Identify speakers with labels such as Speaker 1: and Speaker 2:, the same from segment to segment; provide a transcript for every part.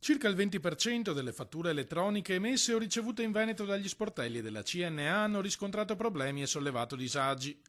Speaker 1: Circa il 20% delle fatture elettroniche emesse o ricevute in Veneto dagli sportelli della CNA hanno riscontrato problemi e sollevato disagi.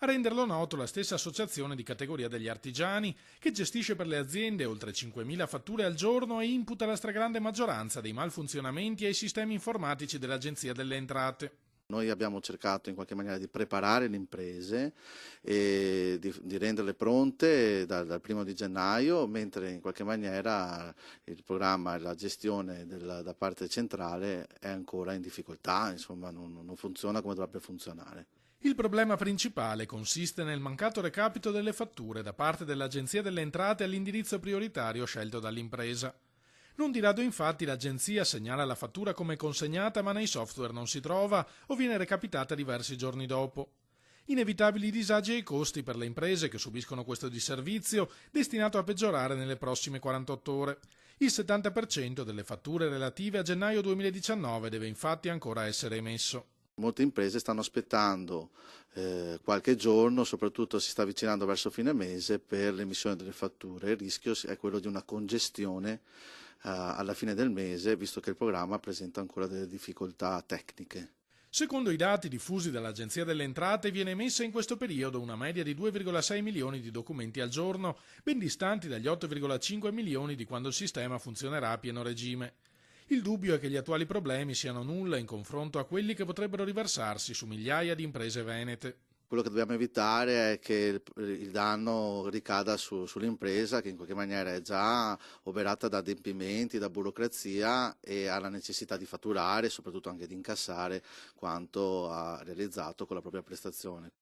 Speaker 1: A renderlo noto la stessa associazione di categoria degli artigiani, che gestisce per le aziende oltre 5.000 fatture al giorno e imputa la stragrande maggioranza dei malfunzionamenti ai sistemi informatici dell'Agenzia delle Entrate.
Speaker 2: Noi abbiamo cercato in qualche maniera di preparare le imprese e di renderle pronte dal 1° gennaio, mentre in qualche maniera il programma e la gestione da parte centrale è ancora in difficoltà, insomma non funziona come dovrebbe funzionare.
Speaker 1: Il problema principale consiste nel mancato recapito delle fatture da parte dell'Agenzia delle Entrate all'indirizzo prioritario scelto dall'impresa. Non di rado infatti l'agenzia segnala la fattura come consegnata ma nei software non si trova o viene recapitata diversi giorni dopo. Inevitabili disagi e costi per le imprese che subiscono questo disservizio, destinato a peggiorare nelle prossime 48 ore. Il 70% delle fatture relative a gennaio 2019 deve infatti ancora essere emesso.
Speaker 2: Molte imprese stanno aspettando qualche giorno, soprattutto si sta avvicinando verso fine mese per l'emissione delle fatture. Il rischio è quello di una congestione alla fine del mese, visto che il programma presenta ancora delle difficoltà tecniche.
Speaker 1: Secondo i dati diffusi dall'Agenzia delle Entrate viene emessa in questo periodo una media di 2,6 milioni di documenti al giorno, ben distanti dagli 8,5 milioni di quando il sistema funzionerà a pieno regime. Il dubbio è che gli attuali problemi siano nulla in confronto a quelli che potrebbero riversarsi su migliaia di imprese venete.
Speaker 2: Quello che dobbiamo evitare è che il danno ricada sull'impresa, che in qualche maniera è già oberata da adempimenti, da burocrazia e ha la necessità di fatturare e soprattutto anche di incassare quanto ha realizzato con la propria prestazione.